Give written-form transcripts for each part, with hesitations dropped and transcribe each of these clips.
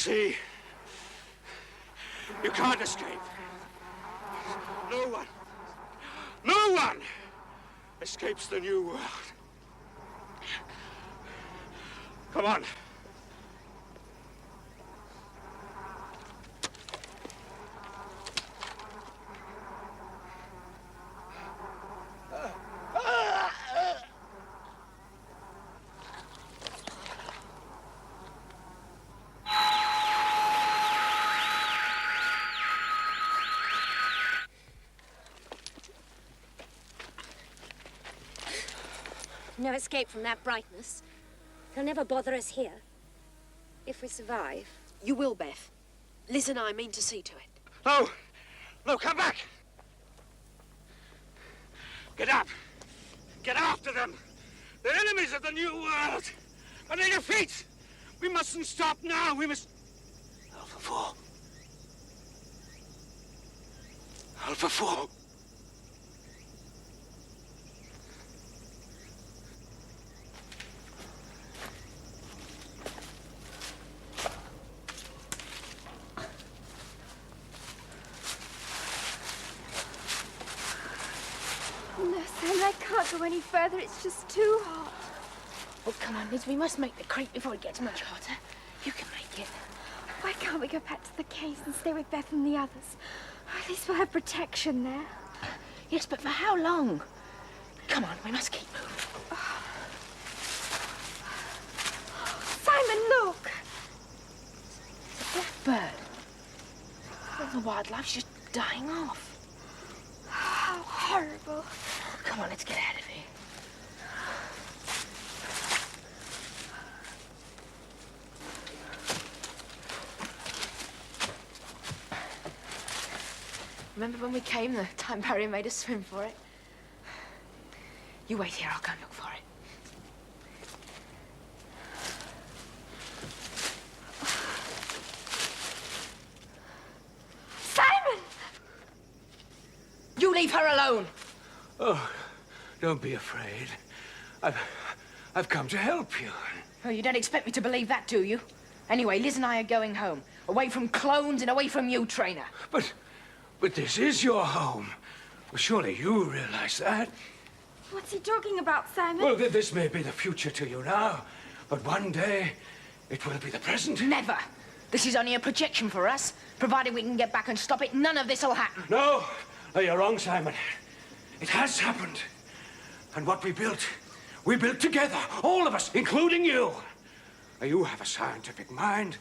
see? You can't escape. No one escapes the new world. Come on. No escape from that brightness. They'll never bother us here. If we survive. You will, Beth. Liz and I mean to see to it. No! No, come back! Get up! Get after them! They're enemies of the new world! And at your feet! We mustn't stop now, we must... Alpha 4. Alpha 4. I can't go any further. It's just too hot. Oh, come on, Liz. We must make the creek before it gets much hotter. You can make it. Why can't we go back to the caves and stay with Beth and the others? At least we'll have protection there. Yes, but for how long? Come on, we must keep moving. Simon, look! It's a blackbird. All the wildlife's just dying off. How horrible. Come on, let's get out of here. Remember when we came, the time barrier made us swim for it? You wait here, I'll go and look for it. Simon! You leave her alone! Oh, don't be afraid. I've come to help you. Oh, you don't expect me to believe that, do you? Anyway, Liz and I are going home. Away from clones and away from you, trainer. But this is your home. Well, surely you realize that. What's he talking about, Simon? Well, this may be the future to you now, but one day it will be the present. Never. This is only a projection for us. Provided we can get back and stop it, none of this will happen. No, you're wrong, Simon. It has happened. And what we built together, all of us, including you. You have a scientific mind.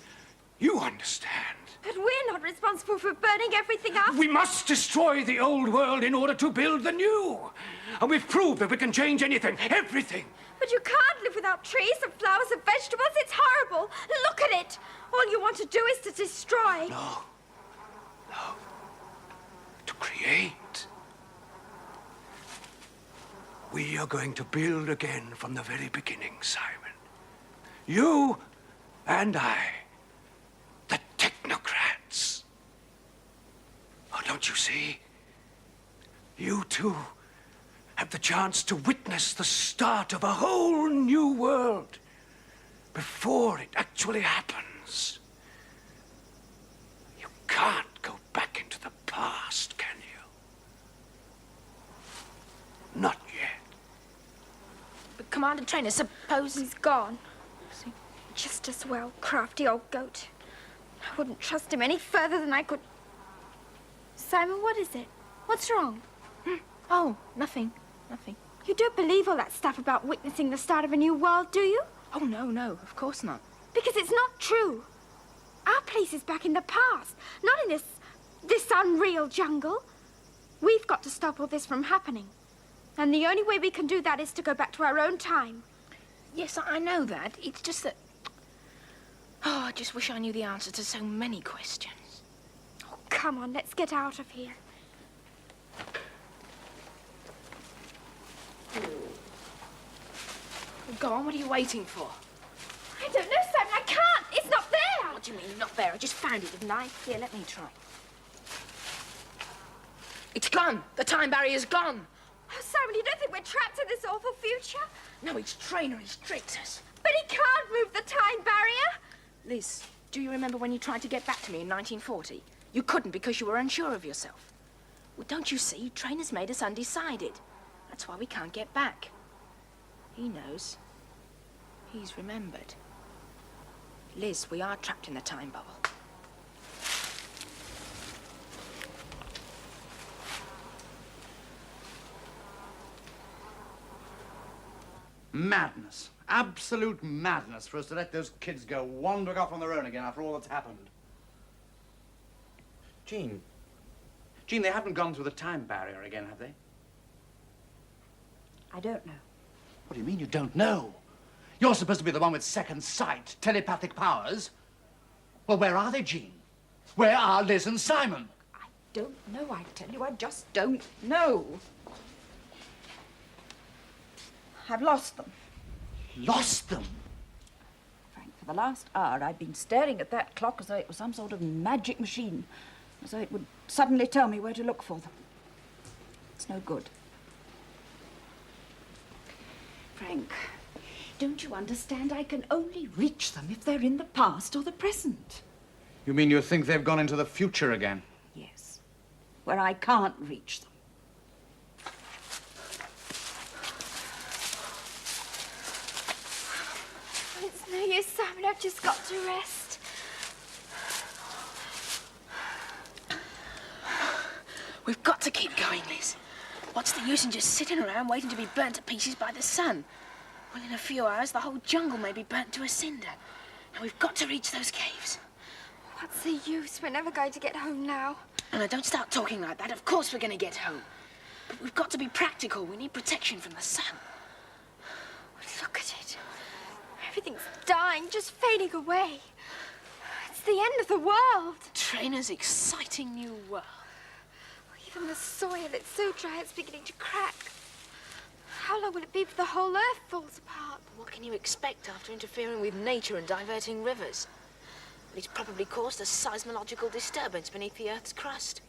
You understand. But we're not responsible for burning everything up. We must destroy the old world in order to build the new. And we've proved that we can change anything, everything. But you can't live without trees and flowers and vegetables. It's horrible. Look at it. All you want to do is to destroy. No. To create. We are going to build again from the very beginning, Simon. You and I. The technocrats. Oh, don't you see? You two have the chance to witness the start of a whole new world before it actually happens. You can't go back into the past, can you? Not yet. But Commander Trainer, suppose... He's gone. Just as well, crafty old goat. I wouldn't trust him any further than I could... Simon, what is it? What's wrong? Oh, nothing. You don't believe all that stuff about witnessing the start of a new world, do you? Oh, no, of course not. Because it's not true. Our place is back in the past, not in this unreal jungle. We've got to stop all this from happening. And the only way we can do that is to go back to our own time. Yes, I know that. It's just that... Oh, I just wish I knew the answer to so many questions. Oh, come on, let's get out of here. Go on, what are you waiting for? I don't know, Simon, I can't. It's not there. What do you mean, not there? I just found it, didn't I? Here, let me try. It's gone. The time barrier's gone. Oh, Simon, you don't think we're trapped in this awful future? No, it's Trainer. He's tricked us. But he can't move the time barrier. Liz, Do you remember when you tried to get back to me in 1940? You couldn't because you were unsure of yourself. Well, don't you see? Trainer's made us undecided. That's why we can't get back. He knows. He's remembered. Liz, we are trapped in the time bubble. Madness. Absolute madness for us to let those kids go wandering off on their own again after all that's happened. Jean, they haven't gone through the time barrier again, have they? I don't know. What do you mean you don't know? You're supposed to be the one with second sight, telepathic powers. Well, where are they, Jean? Where are Liz and Simon? I don't know, I tell you. I just don't know. I've lost them. Lost them? Frank, for the last hour, I've been staring at that clock as though it was some sort of magic machine, as though it would suddenly tell me where to look for them. It's no good. Frank, don't you understand? I can only reach them if they're in the past or the present. You mean you think they've gone into the future again? Yes, where I can't reach them. It's no use, Simon. I've just got to rest. We've got to keep going, Liz. What's the use in just sitting around waiting to be burnt to pieces by the sun? Well, in a few hours, the whole jungle may be burnt to a cinder. And we've got to reach those caves. What's the use? We're never going to get home now. Oh, no, don't start talking like that. Of course we're going to get home. But we've got to be practical. We need protection from the sun. Look at it. Everything's dying, just fading away. It's the end of the world. Trainer's exciting new world. Even the soil, it's so dry it's beginning to crack. How long will it be before the whole earth falls apart? What can you expect after interfering with nature and diverting rivers? Well, he's probably caused a seismological disturbance beneath the Earth's crust.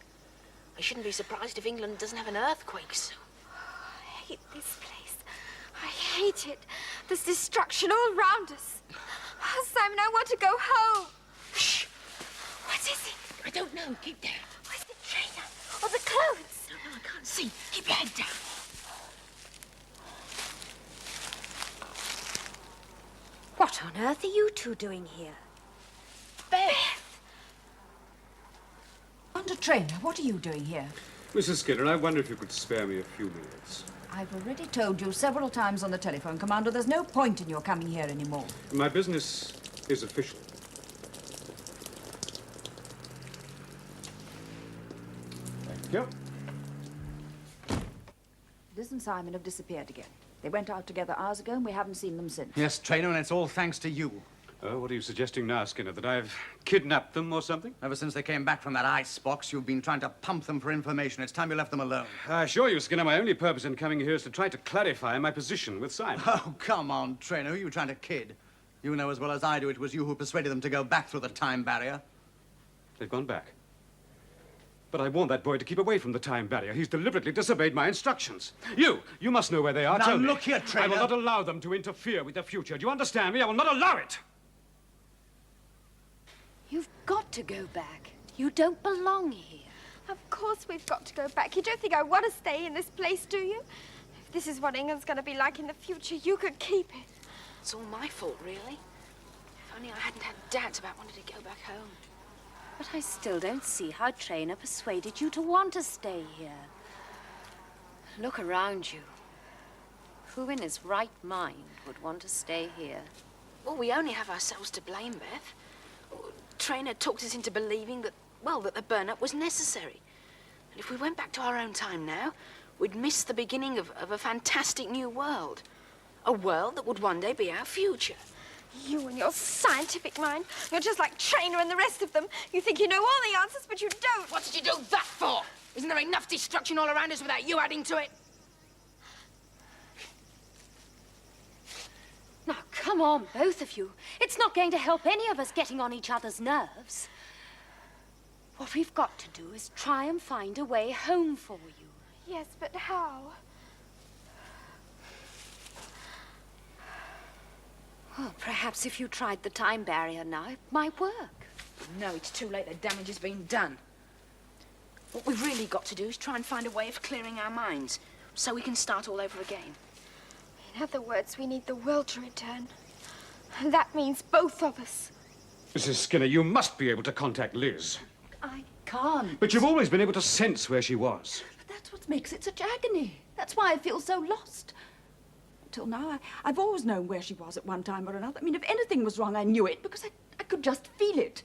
I shouldn't be surprised if England doesn't have an earthquake soon. I hate this place. I hate it. There's destruction all round us. Oh, Simon, I want to go home. Shh! What is it? I don't know. Keep down. Where's the trainer? Or the clothes? No, I can't see. Keep your head down. What on earth are you two doing here? Beth! Under Trainer, what are you doing here? Mrs. Skinner, I wonder if you could spare me a few minutes. I've already told you several times on the telephone, Commander, there's no point in your coming here anymore. My business is official. Thank you. Liz and Simon have disappeared again. They went out together hours ago and we haven't seen them since. Yes, Trainer, and it's all thanks to you. Oh, what are you suggesting now, Skinner? That I've kidnapped them or something? Ever since they came back from that ice box, you've been trying to pump them for information. It's time you left them alone. I assure you, Skinner, my only purpose in coming here is to try to clarify my position with Simon. Oh, come on, Trainer. Who are you trying to kid? You know as well as I do it was you who persuaded them to go back through the time barrier. They've gone back. But I warned that boy to keep away from the time barrier. He's deliberately disobeyed my instructions. You must know where they are. Now, Tell me. look here, Trainer. I will not allow them to interfere with the future. Do you understand me? I will not allow it. You've got to go back. You don't belong here. Of course we've got to go back. You don't think I want to stay in this place, do you? If this is what England's going to be like in the future, you could keep it. It's all my fault, really. If only I hadn't had doubts about wanting to go back home. But I still don't see how Trainer persuaded you to want to stay here. Look around you. Who in his right mind would want to stay here? Well, we only have ourselves to blame, Beth. Trainer talked us into believing that, well, that the burn-up was necessary. And if we went back to our own time now, we'd miss the beginning of a fantastic new world. A world that would one day be our future. You and your scientific mind. You're just like Trainer and the rest of them. You think you know all the answers, but you don't. What did you do that for? Isn't there enough destruction all around us without you adding to it? Now, come on, both of you. It's not going to help any of us getting on each other's nerves. What we've got to do is try and find a way home for you. Yes, but how? Well, perhaps if you tried the time barrier now, it might work. No, it's too late. The damage has been done. What we've really got to do is try and find a way of clearing our minds so we can start all over again. In other words, we need the world to return. And that means both of us. Mrs. Skinner, you must be able to contact Liz. I can't. But you've always been able to sense where she was. But that's what makes it such agony. That's why I feel so lost. Until now, I've always known where she was at one time or another. I mean, if anything was wrong, I knew it because I could just feel it.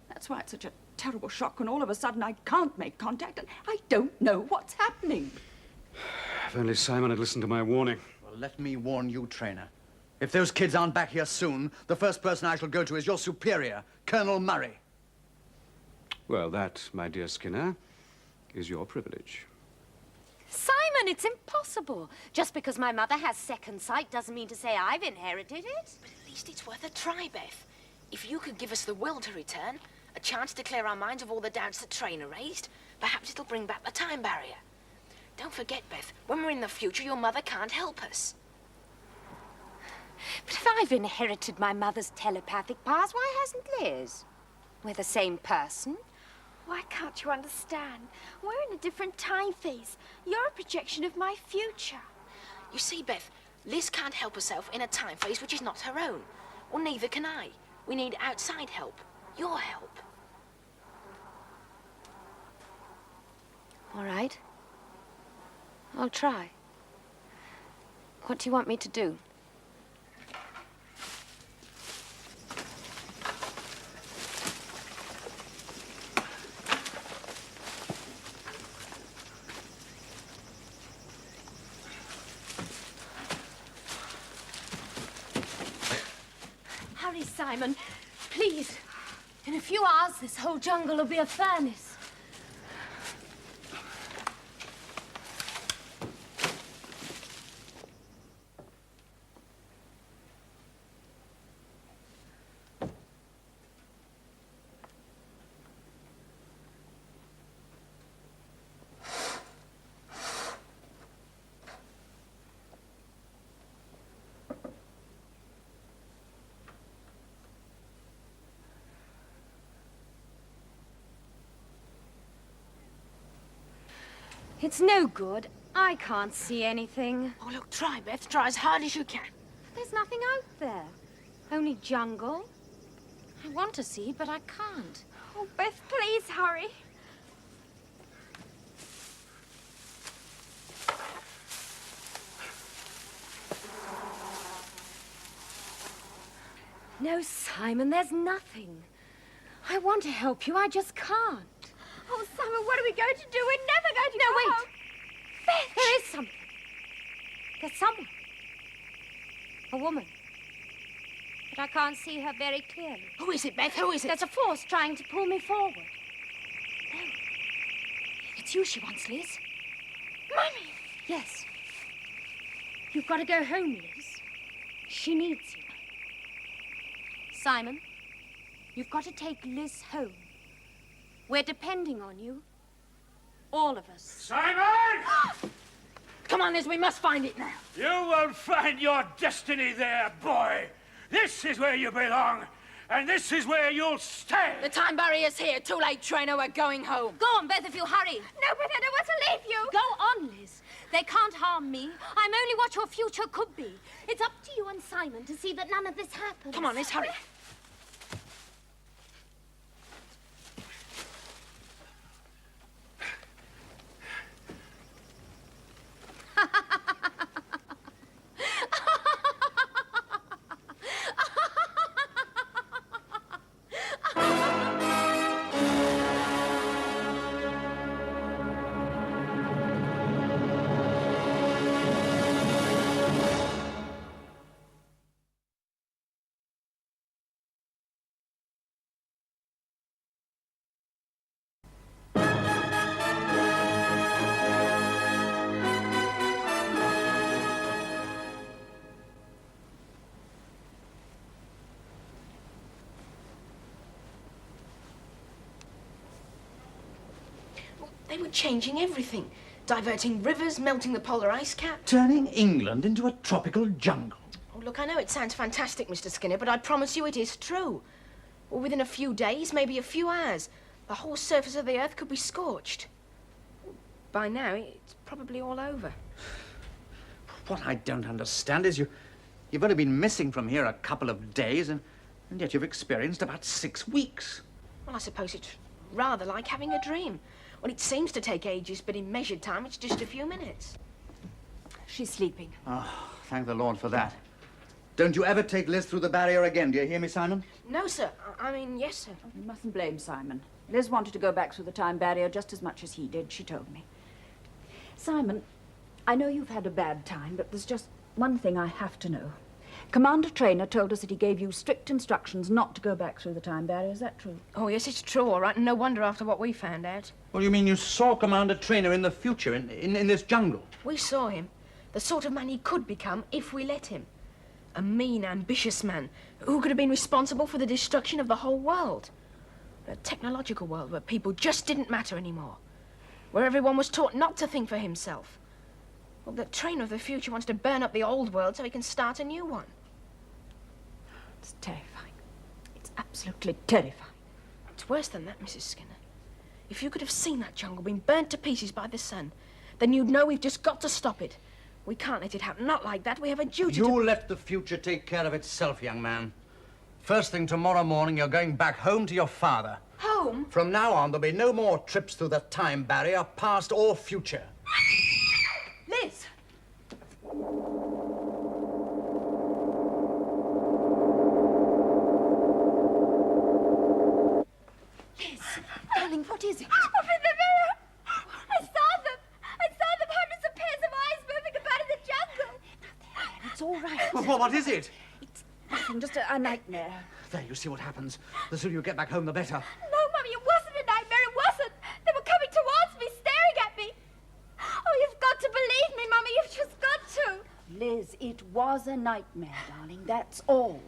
That's why it's such a terrible shock when all of a sudden I can't make contact and I don't know what's happening. If only Simon had listened to my warning. Well, let me warn you, Trainer. If those kids aren't back here soon, the first person I shall go to is your superior, Colonel Murray. Well, that, my dear Skinner, is your privilege. Simon, it's impossible. Just because my mother has second sight doesn't mean to say I've inherited it. But at least it's worth a try, Beth. If you could give us the will to return, a chance to clear our minds of all the doubts the trainer raised, perhaps it'll bring back the time barrier. Don't forget, Beth, when we're in the future, your mother can't help us. But if I've inherited my mother's telepathic powers, why hasn't Liz? We're the same person. Why can't you understand? We're in a different time phase. You're a projection of my future. You see, Beth, Liz can't help herself in a time phase which is not her own. Well, neither can I. We need outside help. Your help. All right. I'll try. What do you want me to do? Hurry, Simon. Please. In a few hours, this whole jungle will be a furnace. It's no good. I can't see anything. Oh, look, try, Beth. Try as hard as you can. There's nothing out there. Only jungle. I want to see, but I can't. Oh, Beth, please hurry. No, Simon, there's nothing. I want to help you, I just can't. Oh, Simon, what are we going to do? We're never going to No, go wait. home. Beth! There is something. There's someone. A woman. But I can't see her very clearly. Who is it, Beth? Who is it? There's a force trying to pull me forward. No. It's you she wants, Liz. Mummy! Yes. You've got to go home, Liz. She needs you. Simon, you've got to take Liz home. We're depending on you. All of us. Simon! Come on, Liz, we must find it now. You won't find your destiny there, boy. This is where you belong, and this is where you'll stay. The time barrier's here. Too late, trainer. We're going home. Go on, Beth, if you hurry. No, Beth, I don't want to leave you. Go on, Liz. They can't harm me. I'm only what your future could be. It's up to you and Simon to see that none of this happens. Come on, Liz, hurry. They were changing everything. Diverting rivers, melting the polar ice cap. Turning England into a tropical jungle. Oh, look, I know it sounds fantastic, Mr. Skinner, but I promise you it is true. or within a few days, maybe a few hours, the whole surface of the Earth could be scorched. By now, it's probably all over. What I don't understand is you've only been missing from here a couple of days, and yet you've experienced about 6 weeks. Well, I suppose it's rather like having a dream. Well, it seems to take ages, but in measured time, it's just a few minutes. She's sleeping. Oh, thank the Lord for that. Don't you ever take Liz through the barrier again, do you hear me, Simon? No, sir. I mean, yes, sir. You mustn't blame Simon. Liz wanted to go back through the time barrier just as much as he did, she told me. Simon, I know you've had a bad time, but there's just one thing I have to know. Commander Traynor told us that he gave you strict instructions not to go back through the time barrier. Is that true? Oh, yes, it's true, all right, and no wonder after what we found out. Well, you mean you saw Commander Traynor in the future, in this jungle? We saw him. The sort of man he could become if we let him. A mean, ambitious man who could have been responsible for the destruction of the whole world. A technological world where people just didn't matter anymore. Where everyone was taught not to think for himself. Well, the Trainer of the future wants to burn up the old world so he can start a new one. It's terrifying. It's absolutely terrifying. It's worse than that, Mrs. Skinner. If you could have seen that jungle being burnt to pieces by the sun, then you'd know we've just got to stop it. We can't let it happen. Not like that. We have a duty to... You let the future take care of itself, young man. First thing tomorrow morning, you're going back home to your father. Home? From now on, there'll be no more trips through the time barrier, past or future. Liz! Liz, darling, what is it? Up in the mirror! I saw them! I saw them, hundreds of pairs of eyes moving about in the jungle! It's all right. Well, what is it? It's nothing, just a nightmare. There, you see what happens. The sooner you get back home, the better. No, Mummy, it wasn't a nightmare, it wasn't! They were coming towards me, staring at me! Oh, you've got to believe me, Mummy, you've just got to! Liz, it was a nightmare, darling, that's all.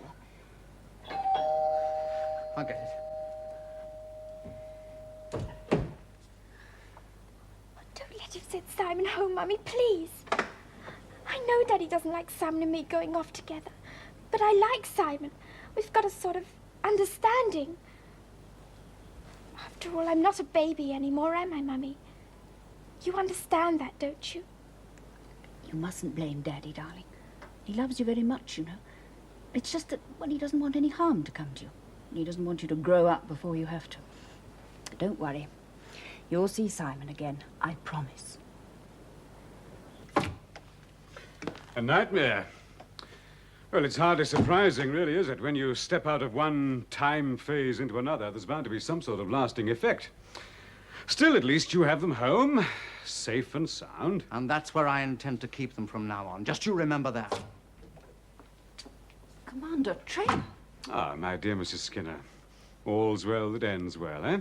I'll get it. Don't let him send Simon home, Mummy, please. I know Daddy doesn't like Simon and me going off together, but I like Simon. We've got a sort of understanding. After all, I'm not a baby anymore, am I, Mummy? You understand that, don't you? You mustn't blame Daddy, darling. He loves you very much, you know. It's just that, well, he doesn't want any harm to come to you. He doesn't want you to grow up before you have to. But don't worry. You'll see Simon again, I promise. A nightmare. Well, it's hardly surprising, really, is it? When you step out of one time phase into another, there's bound to be some sort of lasting effect. Still, at least you have them home, safe and sound. And that's where I intend to keep them from now on. Just you remember that. Commander Traynor. Ah, my dear Mrs. Skinner. All's well that ends well, eh?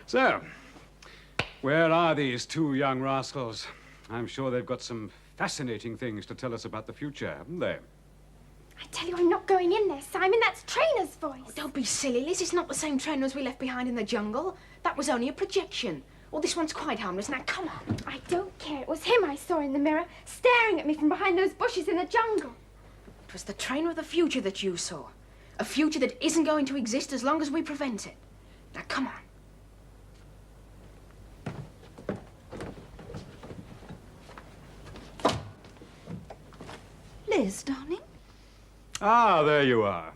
So, where are these two young rascals? I'm sure they've got some fascinating things to tell us about the future, haven't they? I tell you, I'm not going in there, Simon. That's Trainor's voice. Oh, don't be silly, Liz. It's not the same Trainer as we left behind in the jungle. That was only a projection. Well, this one's quite harmless. Now, come on. I don't care. It was him I saw in the mirror, staring at me from behind those bushes in the jungle. It was the Trainer of the future that you saw. A future that isn't going to exist as long as we prevent it. Now, come on. Liz, darling. Ah, there you are.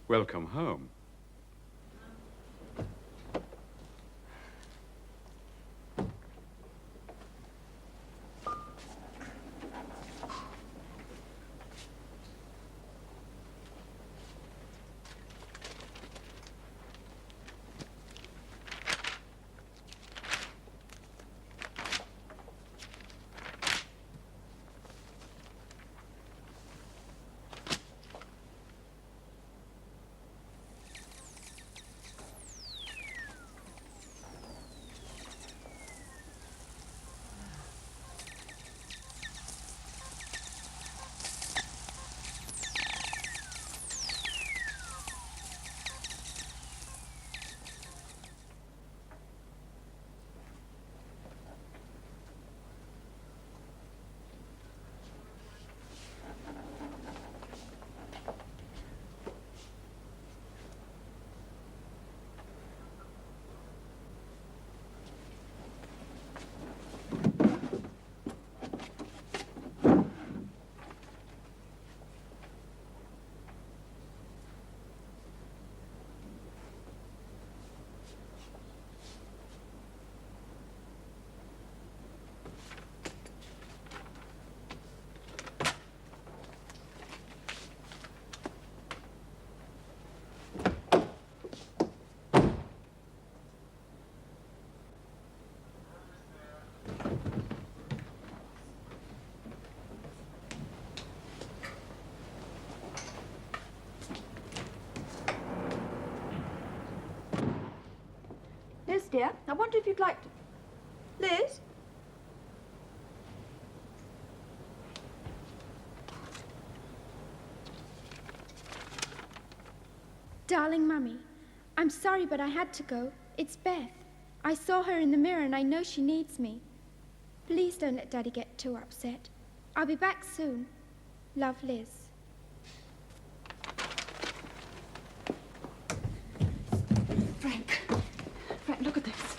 Welcome home. you'd like to... Liz? Darling Mummy, I'm sorry, but I had to go. It's Beth. I saw her in the mirror and I know she needs me. Please don't let Daddy get too upset. I'll be back soon. Love, Liz. Frank, look at this.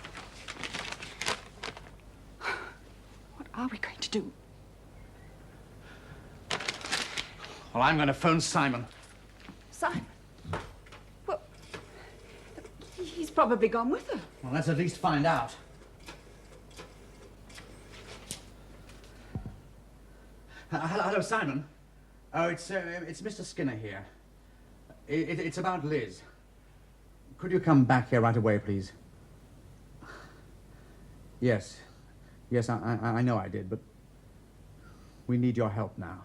What are we going to do? Well, I'm going to phone Simon. Simon? Well, he's probably gone with her. Well, let's at least find out. Hello, Simon. Oh, it's Mr. Skinner here. It's about Liz. Could you come back here right away, please? Yes. Yes, I know I did, but we need your help now.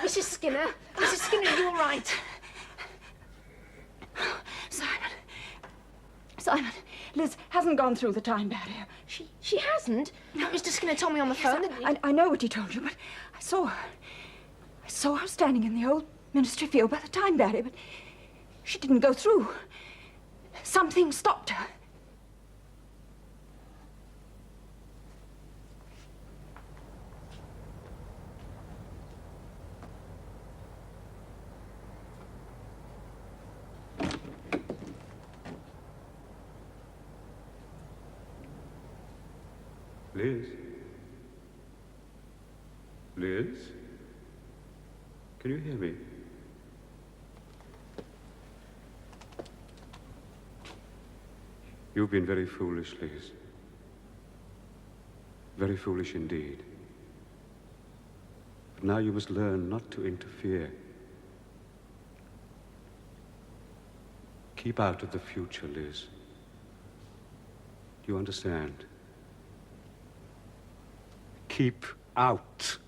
Mrs. Skinner, are you all right? Simon, Liz hasn't gone through the time barrier. She hasn't? Mr. Skinner told me on the phone that... I know what he told you, but I saw her. I saw her standing in the old ministry field by the time barrier, but she didn't go through. Something stopped her. Liz? Liz? Can you hear me? You've been very foolish, Liz. Very foolish indeed. But now you must learn not to interfere. Keep out of the future, Liz. Do you understand? Keep out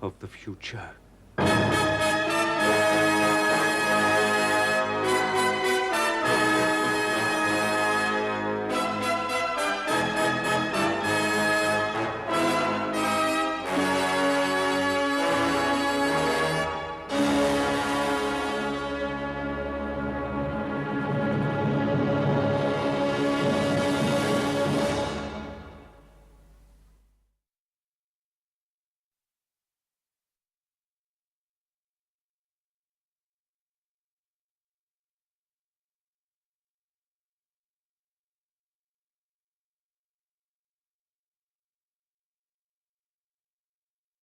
of the future.